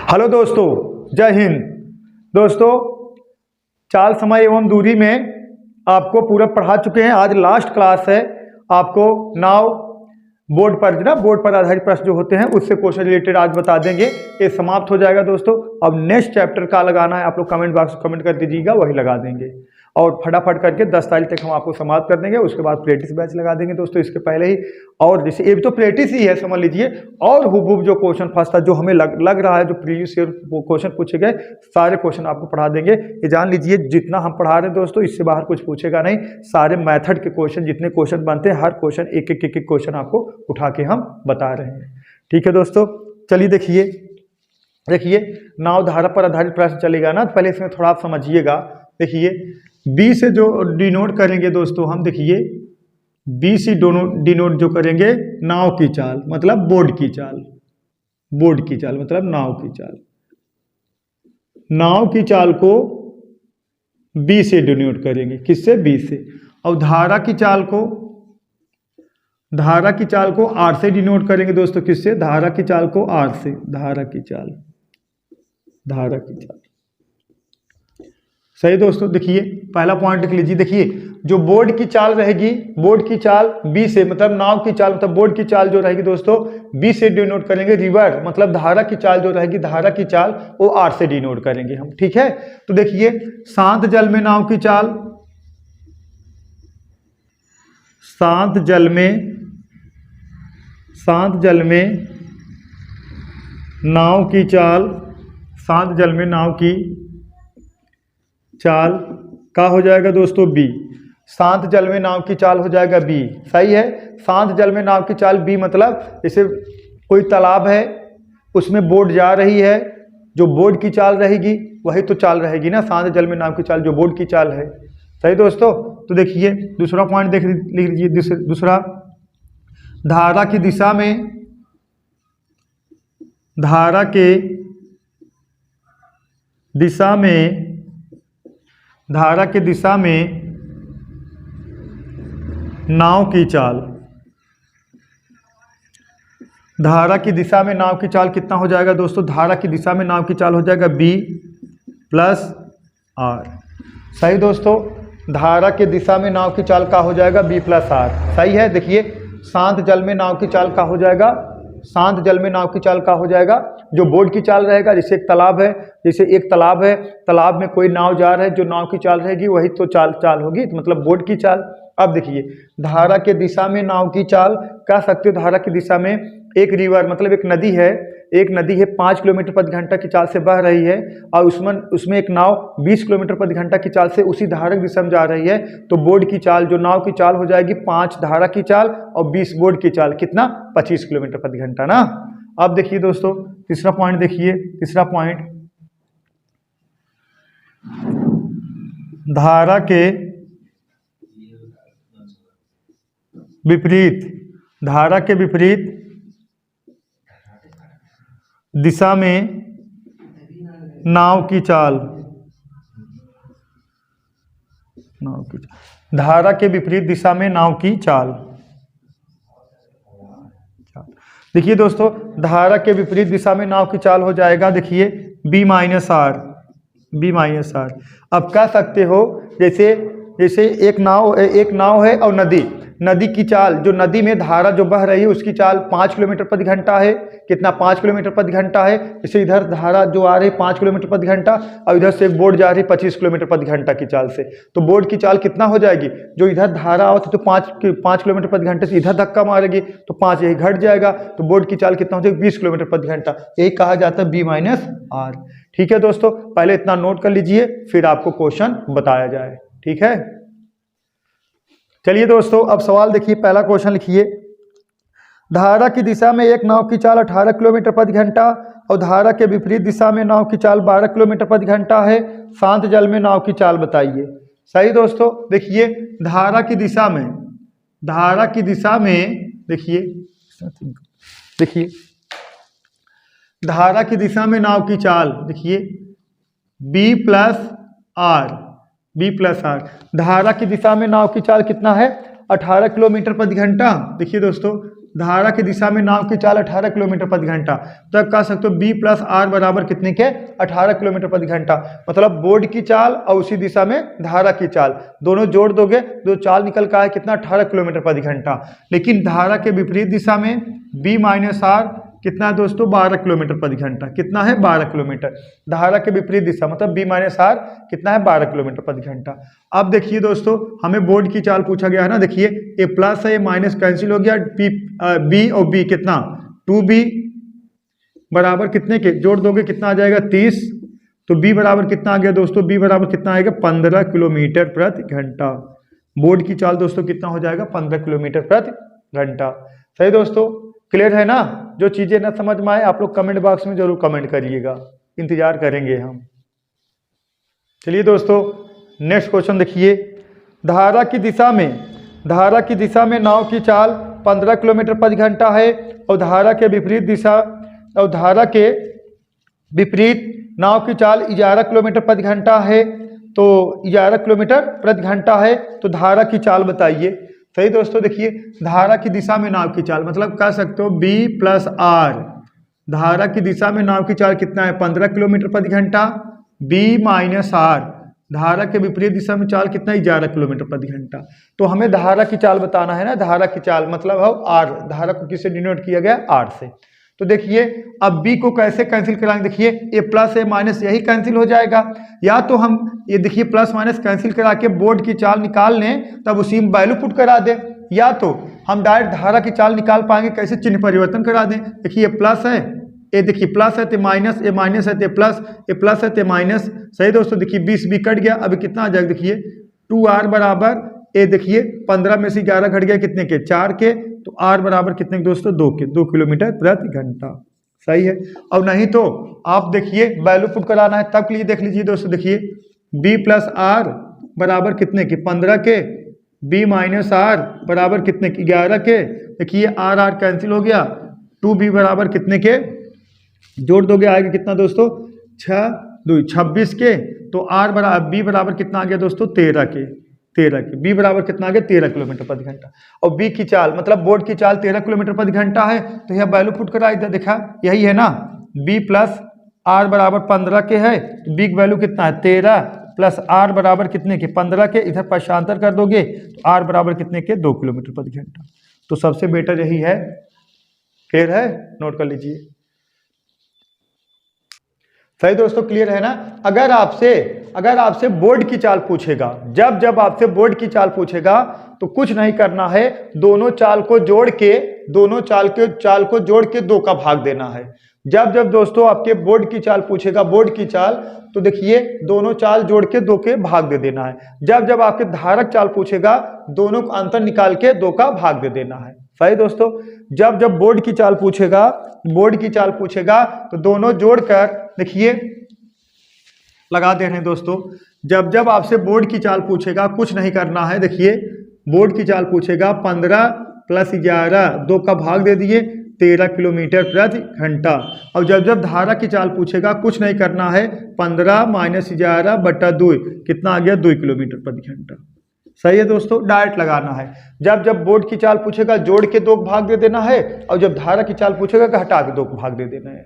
Hello दोस्तों, जय हिंद। दोस्तों, चाल, समय एवं दूरी में आपको पूरा पढ़ा चुके हैं। आज लास्ट क्लास है। आपको नाव बोर्ड पर आधारित प्रश्न जो होते हैं उससे क्वेश्चन रिलेटेड आज बता देंगे। ये समाप्त हो जाएगा दोस्तों। अब नेक्स्ट चैप्टर का लगाना है, आप लोग कमेंट बॉक्स में कमेंट कर दीजिएगा, वही लगा देंगे और फटाफट करके 10 तारीख तक हम आपको समाप्त कर देंगे। उसके बाद प्रैक्टिस बैच लगा देंगे दोस्तों इसके पहले ही। और जैसे ये तो प्रैक्टिस ही है समझ लीजिए, और हुबहुब जो क्वेश्चन फर्स्ट था जो हमें लग रहा है जो प्रीवियस ईयर क्वेश्चन पूछे गए सारे क्वेश्चन आपको पढ़ा देंगे। ये जान लीजिए, जितना हम पढ़ा रहे हैं दोस्तों इससे बाहर कुछ पूछेगा नहीं। सारे मेथड के क्वेश्चन जितने क्वेश्चन बनते हैं, हर क्वेश्चन एक एक क्वेश्चन आपको उठा के हम बता रहे हैं। ठीक है दोस्तों, चलिए देखिए नाव धारा पर आधारित प्रश्न चलेगा ना, पहले इसमें थोड़ा आप समझिएगा। देखिए बी से जो डिनोट करेंगे दोस्तों हम, देखिए बी से डिनोट जो करेंगे नाव की चाल, मतलब बोर्ड की चाल मतलब नाव की चाल। नाव की चाल को बी से डिनोट करेंगे, किससे? बी से। और धारा की चाल को आर से डिनोट करेंगे दोस्तों, किससे? धारा की चाल को आर से। धारा की चाल सही दोस्तों। देखिए पहला पॉइंट लिख लीजिए। देखिए जो बोर्ड की चाल रहेगी, बोर्ड की चाल बी से, मतलब नाव की चाल मतलब बोर्ड की चाल जो रहेगी दोस्तों बी से डिनोट करेंगे। रिवर मतलब धारा की चाल जो रहेगी, धारा की चाल वो आर से डिनोट करेंगे हम। ठीक है, तो देखिए शांत जल में नाव की चाल, शांत जल में नाव की चाल, शांत जल में नाव की चाल का हो जाएगा दोस्तों बी। शांत जल में नाव की चाल हो जाएगा बी। सही है, शांत जल में नाव की चाल बी मतलब जैसे कोई तालाब है उसमें बोट जा रही है, जो बोर्ड की चाल रहेगी वही तो चाल रहेगी ना, शांत जल में नाव की चाल जो बोर्ड की चाल है। सही दोस्तों। तो देखिए दूसरा पॉइंट लिख लीजिए। दूसरा, धारा की दिशा में नाव की चाल, धारा की दिशा में नाव की चाल कितना हो जाएगा दोस्तों? धारा की दिशा में नाव की चाल हो जाएगा बी प्लस आर। सही दोस्तों, धारा की दिशा में नाव की चाल का हो जाएगा बी प्लस आर। सही है। देखिए शांत जल में नाव की चाल का हो जाएगा, शांत जल में नाव की चाल का हो जाएगा जो बोर्ड की चाल रहेगा। जैसे एक तालाब है, तालाब में कोई नाव जा रहा है, जो नाव की चाल रहेगी वही तो चाल होगी, तो मतलब बोर्ड की चाल। अब देखिए धारा के दिशा में नाव की चाल कह सकते हो। धारा की दिशा में एक रिवर मतलब एक नदी है 5 किलोमीटर प्रति घंटा की चाल से बह रही है, और उसमें एक नाव 20 किलोमीटर प्रति घंटा की चाल से उसी धारा की दिशा में जा रही है। तो बोर्ड की चाल, जो नाव की चाल हो जाएगी 5 धारा की चाल और 20 बोर्ड की चाल, कितना? 25 किलोमीटर प्रति घंटा ना। अब देखिए दोस्तों तीसरा पॉइंट देखिए। तीसरा पॉइंट, धारा के विपरीत दिशा में नाव की चाल, धारा के विपरीत दिशा में नाव की चाल। देखिए दोस्तों धारा के विपरीत दिशा में नाव की चाल हो जाएगा, देखिए बी माइनस आर। अब कह सकते हो जैसे एक नाव है और नदी की चाल, जो नदी में धारा जो बह रही है उसकी चाल 5 किलोमीटर प्रति घंटा है। कितना? 5 किलोमीटर प्रति घंटा है। जैसे इधर धारा जो आ रही है 5 किलोमीटर प्रति घंटा और इधर से एक बोट जा रही है 25 किलोमीटर प्रति घंटा की चाल से, तो बोट की चाल कितना हो जाएगी? जो इधर धारा आवती तो 5 किलोमीटर प्रति घंटे से इधर धक्का मारेगी तो 5 यही घट जाएगा, तो बोट की चाल कितना हो जाएगी? 20 किलोमीटर प्रति घंटा। यही कहा जाता है बी माइनस आर। ठीक है दोस्तों, पहले इतना नोट कर लीजिए फिर आपको क्वेश्चन बताया जाए। ठीक है, चलिए दोस्तों अब सवाल देखिए। पहला क्वेश्चन लिखिए, धारा की दिशा में एक नाव की चाल 18 किलोमीटर प्रति घंटा और धारा के विपरीत दिशा में नाव की चाल 12 किलोमीटर प्रति घंटा है। शांत जल में नाव की चाल बताइए। सही दोस्तों। देखिए धारा की दिशा में देखिए धारा की दिशा में नाव की चाल, देखिए बी प्लस आर। धारा की दिशा में नाव की चाल कितना है? 18 किलोमीटर प्रति घंटा। देखिए दोस्तों धारा की दिशा में नाव की चाल 18 किलोमीटर प्रति घंटा, तो अब कह सकते हो B प्लस आर बराबर कितने के 18 किलोमीटर प्रति घंटा। मतलब बोर्ड की चाल और उसी दिशा में धारा की चाल दोनों जोड़ दोगे तो चाल निकल का है कितना 18 किलोमीटर प्रति घंटा। लेकिन धारा के विपरीत दिशा में B माइनस आर कितना है दोस्तों 12 किलोमीटर प्रति घंटा। कितना है 12 किलोमीटर। धारा के विपरीत दिशा मतलब B माइनस आर कितना है 12 किलोमीटर प्रति घंटा। अब देखिए दोस्तों हमें बोर्ड की चाल पूछा गया है ना। देखिए ए प्लस है, ए माइनस कैंसिल हो गया, बी और बी कितना 2B बराबर कितने के जोड़ दोगे कितना आ जाएगा 30। तो B बराबर कितना आ गया दोस्तों, B बराबर कितना आएगा 15 किलोमीटर प्रति घंटा। बोर्ड की चाल दोस्तों कितना हो जाएगा 15 किलोमीटर प्रति घंटा। सही दोस्तों, क्लियर है ना। जो चीजें ना समझ में आए आप लोग कमेंट बॉक्स में जरूर कमेंट करिएगा, इंतजार करेंगे हम। चलिए दोस्तों नेक्स्ट क्वेश्चन देखिए। धारा की दिशा में नाव की चाल 15 किलोमीटर प्रति घंटा है और धारा के विपरीत नाव की चाल 11 किलोमीटर प्रति घंटा है। तो 11 किलोमीटर प्रति घंटा है तो धारा की चाल बताइए। सही दोस्तों, देखिए धारा की दिशा में नाव की चाल मतलब कह सकते हो B प्लस आर। धारा की दिशा में नाव की चाल कितना है 15 किलोमीटर प्रति घंटा। B माइनस आर धारा के विपरीत दिशा में चाल कितना 11 किलोमीटर प्रति घंटा। तो हमें धारा की चाल बताना है ना। धारा की चाल मतलब है आर, धारा को किससे डिनोट किया गया आर से। तो देखिए अब B को कैसे कैंसिल कराएंगे। देखिए ए प्लस ए माइनस यही कैंसिल हो जाएगा, या तो हम ये देखिए प्लस माइनस कैंसिल करा के बोर्ड की चाल निकाल लें तब उसी में वैल्यू पुट करा दें, या तो हम डायरेक्ट धारा की चाल निकाल पाएंगे कैसे चिन्ह परिवर्तन करा दें। देखिए ये प्लस है, ए देखिए प्लस है तो माइनस, ए माइनस है तो प्लस, ए प्लस है तो माइनस। सही दोस्तों, देखिए 20 भी कट गया, अभी कितना आ जाएगा देखिए 2r बराबर ए देखिए 15 में से 11 घट गया कितने के 4 के, तो r बराबर कितने के दोस्तों 2 के, 2 किलोमीटर प्रति घंटा। सही है। और नहीं तो आप देखिए वैल्यू पुट कराना है तब के लिए देख लीजिए दोस्तों। देखिए b प्लस आर बराबर कितने के 15 के, b माइनस आर बराबर कितने के 11 के। देखिए आर आर कैंसिल हो गया, 2b बराबर कितने के जोड़ दोगे आएगा कितना दोस्तों 26 के। तो आर बराबर b बराबर कितना आ गया दोस्तों 13 के। B बराबर कितना आ गया 13 किलोमीटर प्रति घंटा। और B की चाल मतलब बोर्ड की चाल 13 किलोमीटर प्रति घंटा है तो यह वैल्यू पुट करा इधर देखा यही है ना। B प्लस आर बराबर 15 के है तो B की वैल्यू कितना है 13 प्लस आर बराबर कितने के 15 के, इधर पक्षांतर कर दोगे तो आर बराबर कितने के 2 किलोमीटर प्रति घंटा। तो सबसे बेटर यही है। क्लियर है, नोट कर लीजिए। सही दोस्तों, क्लियर है ना। अगर आपसे बोर्ड की चाल पूछेगा, जब आपसे बोर्ड की चाल पूछेगा तो कुछ नहीं करना है, दोनों चाल को जोड़ के 2 का भाग देना है। जब दोस्तों आपके बोर्ड की चाल पूछेगा, बोर्ड की चाल, तो देखिए दोनों चाल जोड़ के 2 के भाग दे देना है। जब आपके धारक चाल पूछेगा दोनों को अंतर निकाल के 2 का भाग दे देना है। सही दोस्तों, जब बोर्ड की चाल पूछेगा तो दोनों जोड़कर देखिए लगा दे रहे हैं दोस्तों। जब आपसे बोर्ड की चाल पूछेगा कुछ नहीं करना है। देखिए बोर्ड की चाल पूछेगा 15 प्लस 11 2 का भाग दे दिए 13 किलोमीटर प्रति घंटा। और जब धारा की चाल पूछेगा कुछ नहीं करना है, 15 माइनस 11 बटा 2 कितना आ गया 2 किलोमीटर प्रति घंटा। सही है दोस्तों, डायरेक्ट लगाना है। जब बोर्ड की चाल पूछेगा जोड़ के 2 भाग दे देना है, और जब धारा की चाल पूछेगा घटा के 2 भाग दे देना है,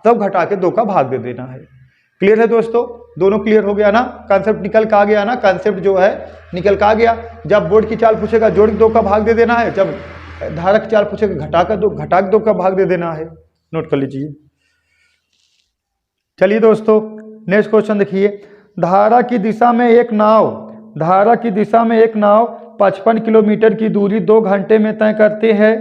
तब घटा के 2 का भाग दे देना है। क्लियर है दोस्तों, दोनों क्लियर हो गया ना। कंसेप्ट निकल का आ गया ना, कंसेप्ट जो है निकल का आ गया। जब बोर्ड की चाल पूछेगा जोड़ के 2 का भाग दे देना है, जब धारा की चाल पूछेगा घटा के 2 का भाग दे देना है। नोट कर लीजिए। चलिए दोस्तों नेक्स्ट क्वेश्चन देखिए। धारा की दिशा में एक नाव 55 किलोमीटर की दूरी 2 घंटे में तय करते हैं,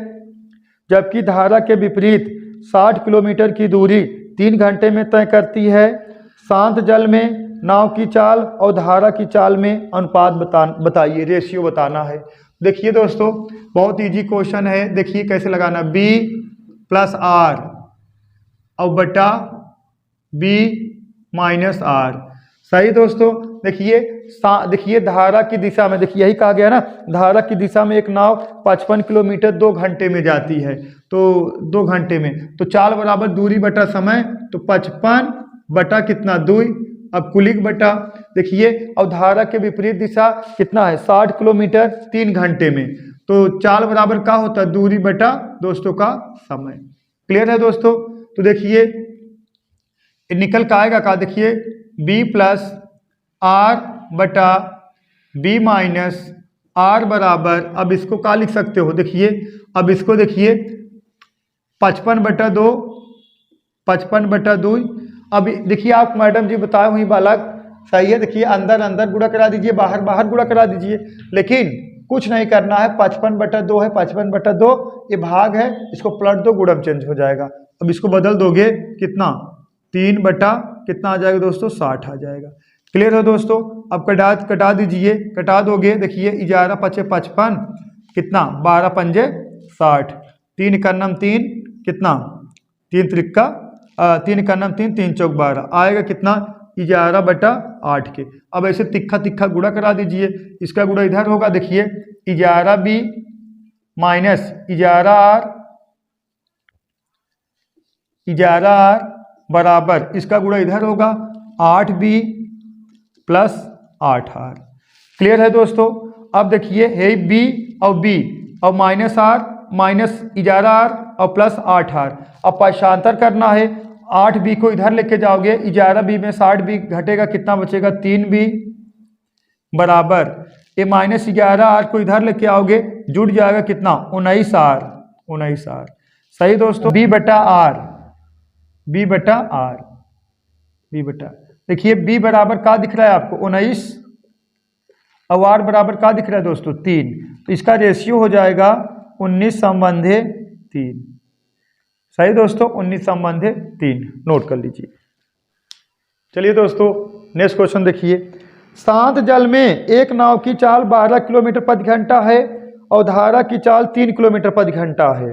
जबकि धारा के विपरीत 60 किलोमीटर की दूरी 3 घंटे में तय करती है। शांत जल में नाव की चाल और धारा की चाल में अनुपात बताइए, रेशियो बताना है। देखिए दोस्तों बहुत इजी क्वेश्चन है। देखिए कैसे लगाना, B प्लस आर और बटा B माइनस आर। सही दोस्तों, देखिए धारा की दिशा में, देखिए यही कहा गया ना, धारा की दिशा में एक नाव 55 किलोमीटर 2 घंटे में जाती है। तो 2 घंटे में तो चाल बराबर दूरी बटा समय, तो 55 बटा कितना 2। अब कुलिक बटा देखिए, और धारा के विपरीत दिशा कितना है 60 किलोमीटर 3 घंटे में। तो चाल बराबर क्या होता है, दूरी बटा दोस्तों का समय। क्लियर है दोस्तों। तो देखिए निकल का आएगा का, देखिए b प्लस आर बटा b माइनस आर बराबर, अब इसको क्या लिख सकते हो, देखिए अब इसको देखिए 55/2, 55/2। अब देखिए आप मैडम जी बताए हुई बालक सही है, देखिए अंदर अंदर गुणा करा दीजिए, बाहर बाहर गुणा करा दीजिए, लेकिन कुछ नहीं करना है। 55/2 है, 55/2 ये भाग है, इसको पलट दो, गुणम चेंज हो जाएगा। अब इसको बदल दोगे कितना, 3 बटा कितना आ जाएगा दोस्तों, 60 आ जाएगा। क्लियर है दोस्तों। अब कटा दीजिए, कटा दोगे, देखिए 11 पचे 55 कितना, 12 पंजे 60, 3 का नम 3 कितना, 3 त्रिक्का 3 का नम 3, 3 चौक 12 आएगा कितना, 11/8 के। अब ऐसे तिक्खा तिक्खा गुणा करा दीजिए, इसका गुणा इधर होगा, देखिए 11b माइनस 11r, 11r बराबर इसका गुणा इधर होगा 8b प्लस 8r। क्लियर है दोस्तों। अब देखिए है b और b और माइनस r माइनस 11r और प्लस 8r। अब पक्षांतर करना है, 8b को इधर लेके जाओगे, 11b में 60b घटेगा, कितना बचेगा 3b बराबर ये माइनस 11r को इधर लेके आओगे, जुड़ जाएगा कितना 19r, 19r। सही दोस्तों। b बटा r, b बटा r, b बटा, देखिए b बराबर क्या दिख रहा है आपको 19 और r बराबर क्या दिख रहा है दोस्तों 3, तो इसका रेशियो हो जाएगा 19/3। सही दोस्तों, 19/3 नोट कर लीजिए। चलिए दोस्तों नेक्स्ट क्वेश्चन देखिए। शांत जल में एक नाव की चाल 12 किलोमीटर प्रति घंटा है और धारा की चाल 3 किलोमीटर प्रति घंटा है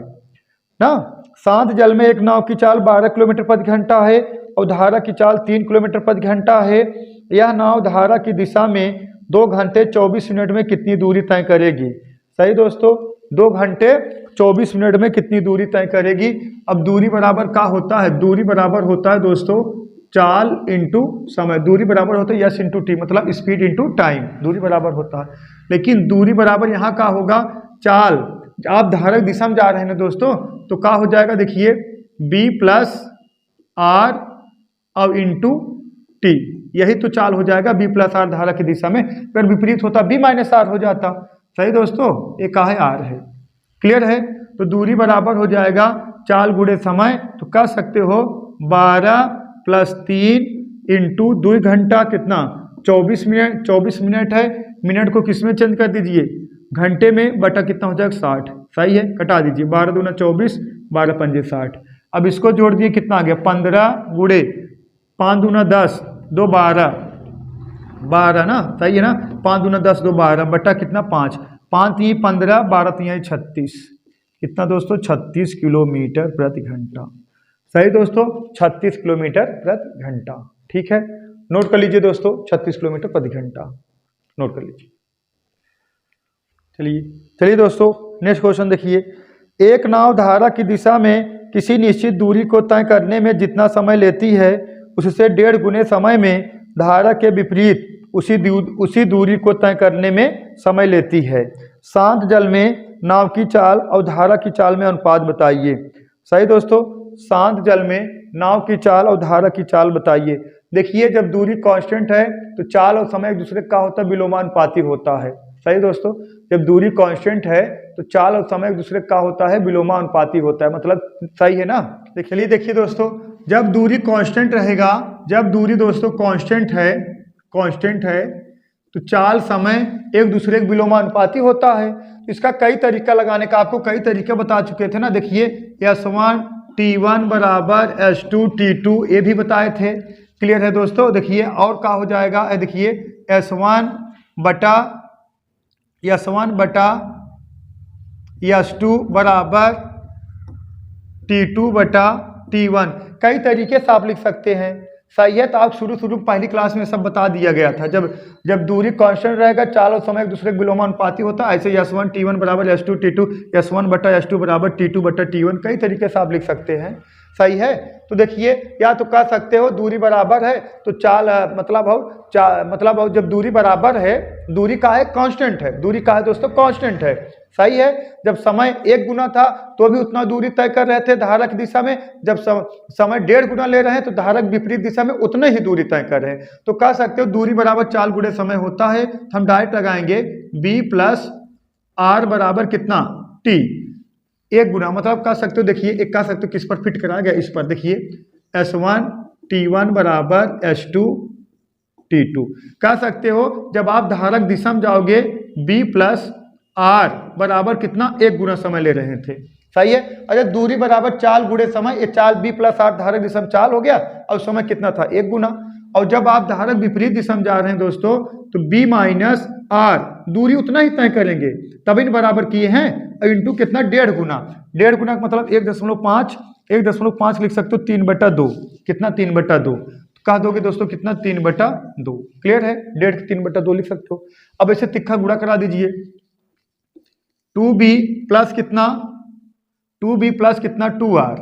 ना। शांत जल में एक नाव की चाल 12 किलोमीटर प्रति घंटा है और धारा की चाल 3 किलोमीटर प्रति घंटा है। यह नाव धारा की दिशा में 2 घंटे 24 मिनट में कितनी दूरी तय करेगी। सही दोस्तों, 2 घंटे 24 मिनट में कितनी दूरी तय करेगी। अब दूरी बराबर क्या होता है, दूरी बराबर होता है दोस्तों चाल इंटू समय। दूरी बराबर होता है यस इंटू टी, मतलब स्पीड इंटू टाइम, दूरी बराबर होता है। लेकिन दूरी बराबर यहाँ का होगा चाल, आप धारक दिशा में जा रहे हैं ना दोस्तों, तो क्या हो जाएगा, देखिए b प्लस आर और इंटू टी, यही तो चाल हो जाएगा b प्लस आर धारा की दिशा में। अगर विपरीत होता b माइनस आर हो जाता। सही दोस्तों, ये का है आर है। क्लियर है। तो दूरी बराबर हो जाएगा चाल गुणे समय, तो कह सकते हो 12 प्लस 3 इंटू 2 घंटा कितना 24 मिनट, 24 मिनट है, मिनट को किस में चेंज कर दीजिए घंटे में, बटा कितना हो जाएगा 60। सही है, कटा दीजिए, 12 दूना 24, 12 पंजे 60। अब इसको जोड़ दिए, कितना आ गया 15 गुणे 5 दूना 10, 2 12, 12 ना, सही है ना, 5 दूना 10, 2 12 बटा कितना 5, 5 3 15, 12 3 36, कितना दोस्तों 36 किलोमीटर प्रति घंटा। सही दोस्तों, 36 किलोमीटर प्रति घंटा। ठीक है, नोट कर लीजिए दोस्तों, 36 किलोमीटर प्रति घंटा नोट कर लीजिए। चलिए दोस्तों नेक्स्ट क्वेश्चन देखिए। एक नाव धारा की दिशा में किसी निश्चित दूरी को तय करने में जितना समय लेती है, उससे 1.5 गुने समय में धारा के विपरीत उसी दूरी को तय करने में समय लेती है। शांत जल में नाव की चाल और धारा की चाल में अनुपात बताइए। सही दोस्तों, शांत जल में नाव की चाल और धारा की चाल बताइए। देखिए जब दूरी कांस्टेंट है तो चाल और समय एक दूसरे का होता है, विलोमानुपाती होता है। सही दोस्तों, जब दूरी कांस्टेंट है तो चाल और समय एक दूसरे का होता है, विलोमानुपाती होता है, मतलब सही है ना। देखिए दोस्तों, जब दूरी कांस्टेंट रहेगा, जब दूरी दोस्तों कांस्टेंट है तो चाल समय एक दूसरे के विलोमानुपाती होता है। इसका कई तरीका लगाने का आपको कई तरीके बता चुके थे ना। देखिए S1 T1 बराबर S2 T2 ये भी बताए थे। क्लियर है दोस्तों। देखिए और क्या हो जाएगा, देखिए S1 बटा S2 बराबर T2 बटा T1। कई तरीके से आप लिख सकते हैं। सही है, तो आप शुरू पहली क्लास में सब बता दिया गया था। जब दूरी कांस्टेंट रहेगा, चाल और समय एक दूसरे के विलोमानुपाती होता है, ऐसे S1 T1 बराबर S2 T2, S1 बटा S2 बराबर T2 बटा T1, कई तरीके से आप लिख सकते हैं। सही है, तो देखिए या तो कह सकते हो दूरी बराबर है तो चाल मतलब जब दूरी बराबर है, दूरी का है कांस्टेंट है, दूरी का है दोस्तों कांस्टेंट है, सही है। जब समय 1 गुना था तो भी उतना दूरी तय कर रहे थे धारक दिशा में, जब समय 1.5 गुना ले रहे हैं तो धारक विपरीत दिशा में उतने ही दूरी तय कर रहे हैं। तो कह सकते हो दूरी बराबर चाल गुणे समय होता है। तो हम डायरेक्ट लगाएंगे b प्लस आर बराबर कितना t, 1 गुना, मतलब कह सकते हो, देखिए एक कह सकते हो किस पर फिट करा गया, इस पर देखिए S1 T1 बराबर S2 T2। कह सकते हो जब आप धारक दिशा में जाओगे b प्लस आर बराबर कितना 1 गुना समय ले रहे थे। सही है। अरे दूरी बराबर चाल गुणे समय, ये चाल b प्लस आर धारक दिशा में चाल हो गया और समय कितना था 1 गुना। और जब आप धारक विपरीत दिशा में जा रहे हैं दोस्तों तो b माइनस आर दूरी उतना ही तय करेंगे, तब इन बराबर किए हैं इंटू कितना 1.5 गुना। 1.5 गुना का मतलब 1.5, 1.5 लिख सकते हो 3/2, कितना 3/2 कह दोगे दोस्तों कितना 3/2। क्लियर है, 1.5 3/2 लिख सकते हो। अब इसे तिक्खा गुणा करा दीजिए, 2b प्लस कितना 2r,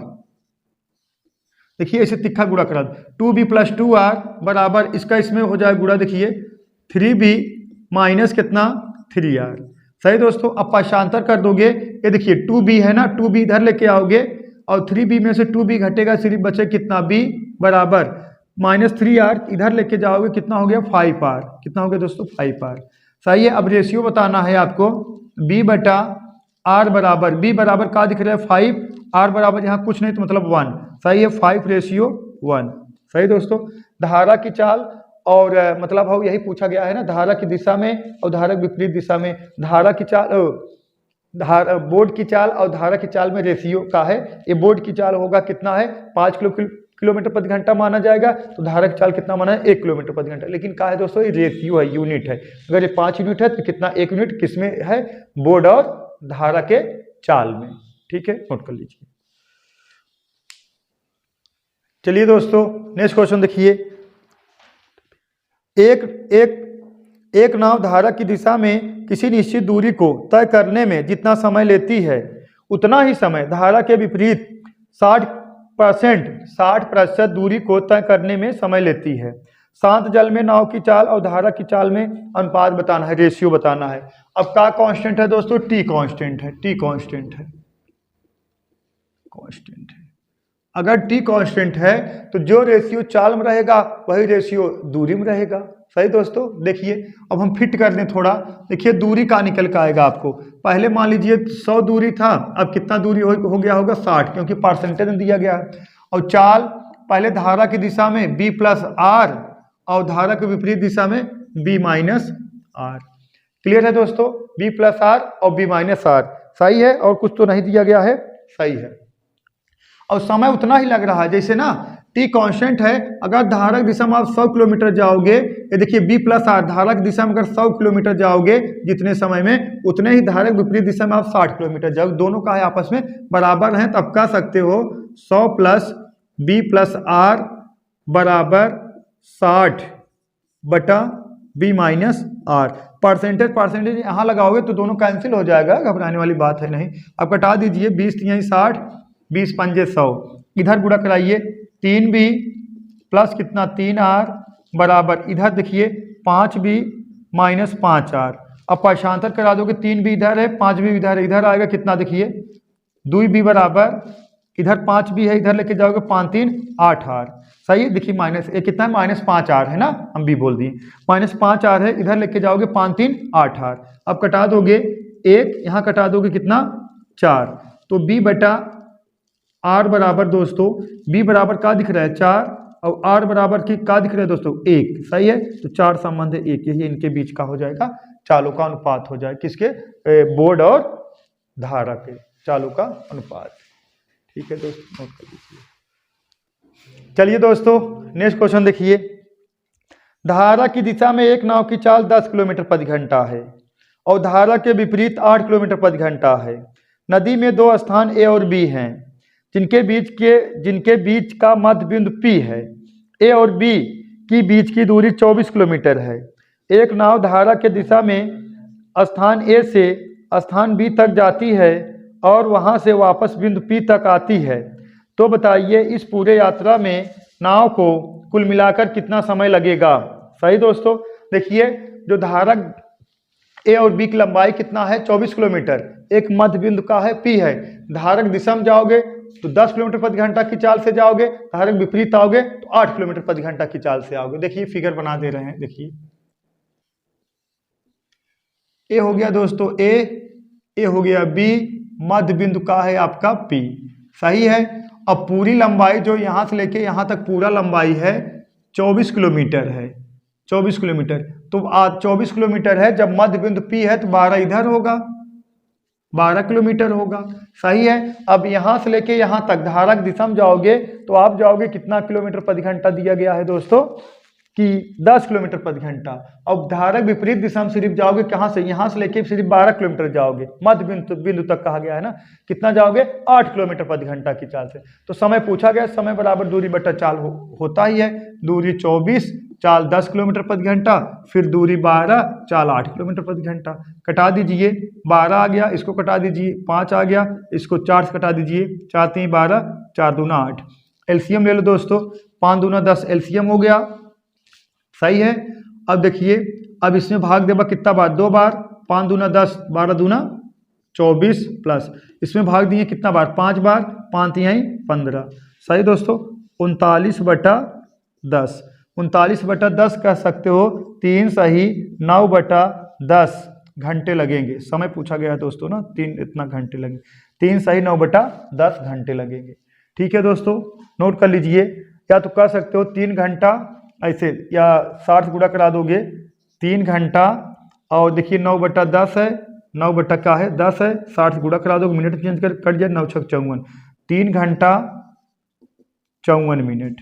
देखिए इसे तिक्खा गुणा करा, 2b प्लस 2r बराबर इसका इसमें हो जाए गुणा, देखिए 3b माइनस कितना 3r। सही दोस्तों। अब पाशांतर कर दोगे, ये देखिए 2b है ना, 2b इधर लेके आओगे और 3b में से 2b घटेगा, सिर्फ बचे कितना b बराबर माइनस 3r, इधर लेके जाओगे कितना हो गया 5r, कितना हो गया दोस्तों 5r। सही है। अब रेशियो बताना है आपको, b बटा r बराबर, b बराबर का दिख रहा है 5, r बराबर यहाँ कुछ नहीं तो मतलब 1। सही है, 5:1। सही दोस्तों। धारा की चाल और मतलब हो यही पूछा गया है ना, धारा की दिशा में और धारक विपरीत दिशा में, धारा की चाल बोर्ड की चाल और धारा की चाल में रेशियो का है। ये बोर्ड की चाल होगा कितना है 5 किलोमीटर प्रति घंटा माना जाएगा, तो धारा की चाल कितना माना है 1 किलोमीटर प्रति घंटा। लेकिन क्या है दोस्तों, ये रेशियो है, यूनिट है। अगर ये 5 यूनिट है तो कितना 1 यूनिट किसमें है, बोर्ड और धारा के चाल में। ठीक है, नोट कर लीजिए। चलिए दोस्तों नेक्स्ट क्वेश्चन देखिए, एक नाव धारा की दिशा में किसी निश्चित दूरी को तय करने में जितना समय लेती है उतना ही समय धारा के विपरीत 60% दूरी को तय करने में समय लेती है। शांत जल में नाव की चाल और धारा की चाल में अनुपात बताना है, रेशियो बताना है। अब क्या कांस्टेंट है दोस्तों, टी कांस्टेंट है, टी कांस्टेंट है। अगर टी कांस्टेंट है तो जो रेशियो चाल में रहेगा वही रेशियो दूरी में रहेगा। सही दोस्तों। देखिए अब हम फिट कर दें थोड़ा, देखिए दूरी का निकल के आएगा आपको। पहले मान लीजिए 100 दूरी था, अब कितना दूरी हो गया होगा 60, क्योंकि परसेंटेज में दिया गया है। और चाल पहले धारा की दिशा में b प्लस आर और धारा के विपरीत दिशा में b माइनस आर। क्लियर है दोस्तों, b प्लस आर और b माइनस आर। सही है, और कुछ तो नहीं दिया गया है। सही है। और समय उतना ही लग रहा है, जैसे ना टी कांस्टेंट है, अगर धारक दिशा में आप 100 किलोमीटर जाओगे, ये देखिए b प्लस आर, धारक दिशा में अगर 100 किलोमीटर जाओगे जितने समय में, उतने ही धारक विपरीत दिशा में आप 60 किलोमीटर जाओगे, दोनों का है आपस में बराबर हैं। तब कह सकते हो 100 प्लस b प्लस आर बराबर 60 बटा b माइनस आर। परसेंटेज यहाँ लगाओगे तो दोनों कैंसिल हो जाएगा, घबराने वाली बात है नहीं। अब कटा दीजिए, 20 3 60, 20 5 100, इधर गुणा कराइए, 3b प्लस कितना 3r बराबर, इधर देखिए 5b माइनस 5r। अब पाशांतर करा दोगे, 3b इधर है 5b इधर है, इधर आएगा कितना देखिए 2b बराबर, इधर 5b है, इधर लेके जाओगे 5 3 8r। सही है। देखिए माइनस ये कितना है -5r है ना, हम भी बोल दिए -5r है, इधर लेके जाओगे 5 3 8r। अब कटा दोगे 1, यहाँ कटा दोगे कितना 4, तो b बटा r बराबर दोस्तों, b बराबर का दिख रहा है 4 और r बराबर की का दिख रहा है दोस्तों 1। सही है, तो 4 संबंध 1, यही इनके बीच का हो जाएगा, चालों का अनुपात हो जाए, किसके, बोर्ड और धारा के चालों का अनुपात। ठीक है दोस्तों, नोट कर लीजिए। चलिए दोस्तों नेक्स्ट क्वेश्चन देखिए, धारा की दिशा में एक नाव की चाल 10 किलोमीटर प्रति घंटा है और धारा के विपरीत 8 किलोमीटर प्रति घंटा है। नदी में 2 स्थान A और B हैं, जिनके बीच का मध्य बिंदु P है। A और B की बीच की दूरी 24 किलोमीटर है। एक नाव धारा के दिशा में स्थान A से स्थान B तक जाती है और वहां से वापस बिंदु P तक आती है, तो बताइए इस पूरे यात्रा में नाव को कुल मिलाकर कितना समय लगेगा। सही दोस्तों। देखिए जो धारा A और B की लंबाई कितना है 24 किलोमीटर, एक मध्य बिंदु का है P है। धारक दिशा में जाओगे तो 10 किलोमीटर प्रति घंटा की चाल से जाओगे, धारक विपरीत आओगे तो 8 किलोमीटर प्रति घंटा की चाल से आओगे। देखिए फिगर बना दे रहे हैं, देखिए ए हो गया दोस्तों ए हो गया B, मध्य बिंदु का है आपका P, सही है। अब पूरी लंबाई जो यहां से लेके यहां तक पूरा लंबाई है 24 किलोमीटर है, 24 किलोमीटर। तो आज 24 किलोमीटर है, जब मध्य बिंदु P है तो 12 इधर होगा, 12 किलोमीटर होगा, सही है। अब यहां से लेके यहां तक धारक दिशा में जाओगे तो आप जाओगे कितना किलोमीटर प्रति घंटा दिया गया है दोस्तों कि 10 किलोमीटर प्रति घंटा। अब धारक विपरीत दिशा में सिर्फ जाओगे कहां से, यहां से लेके सिर्फ 12 किलोमीटर जाओगे, मध्य बिंदु तक कहा गया है ना, कितना जाओगे 8 किलोमीटर प्रति घंटा की चाल से। तो समय पूछा गया, समय बराबर दूरी बटा चाल होता ही है। दूरी 24, चाल 10 किलोमीटर प्रति घंटा, फिर दूरी 12, चाल 8 किलोमीटर प्रति घंटा। कटा दीजिए, 12 आ गया, इसको कटा दीजिए, 5 आ गया, इसको 4 से कटा दीजिए, 4 3 12, 4 दूना 8। एलसीएम ले लो दोस्तों, 5 दूना 10 एलसीएम हो गया, सही है। अब देखिए, अब इसमें भाग देगा कितना बार, 2 बार, 5 दूना 10, 12 दूना 24 प्लस इसमें भाग दिए कितना बार, 5 बार, 5 तिहाई 15, सही दोस्तों। 39/10, 39/10 कह सकते हो, 3 सही 9/10 घंटे लगेंगे। समय पूछा गया है दोस्तों ना, 3 इतना घंटे लगेंगे, 3 सही 9/10 घंटे लगेंगे। ठीक है दोस्तों, नोट कर लीजिए। या तो कह सकते हो 3 घंटा ऐसे, या 60 गुणा करा दोगे, 3 घंटा, और देखिए 9/10 है, 9 बटा का है 10 है, 60 गुणा करा दोगे, मिनट चेंज कर कट जाए, 9 6 54, 3 घंटा 54 मिनट,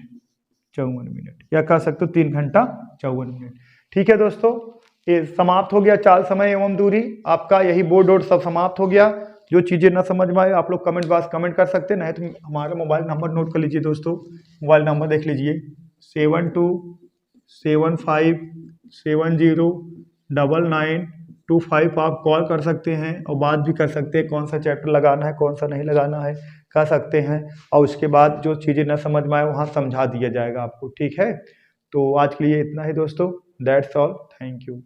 54 मिनट, या कह सकते हो 3 घंटा 54 मिनट। ठीक है दोस्तों, ये समाप्त हो गया चाल, समय एवं दूरी आपका, यही बोर्ड वोर्ड सब समाप्त हो गया। जो चीज़ें ना समझ में आए आप लोग कमेंट बॉक्स कमेंट कर सकते हैं, नहीं तो हमारा मोबाइल नंबर नोट कर लीजिए दोस्तों, मोबाइल नंबर देख लीजिए 7275709925। आप कॉल कर सकते हैं और बात भी कर सकते हैं, कौन सा चैप्टर लगाना है कौन सा नहीं लगाना है कर सकते हैं, और उसके बाद जो चीज़ें ना समझ में आए वहाँ समझा दिया जाएगा आपको। ठीक है, तो आज के लिए इतना ही दोस्तों, दैट्स ऑल, थैंक यू।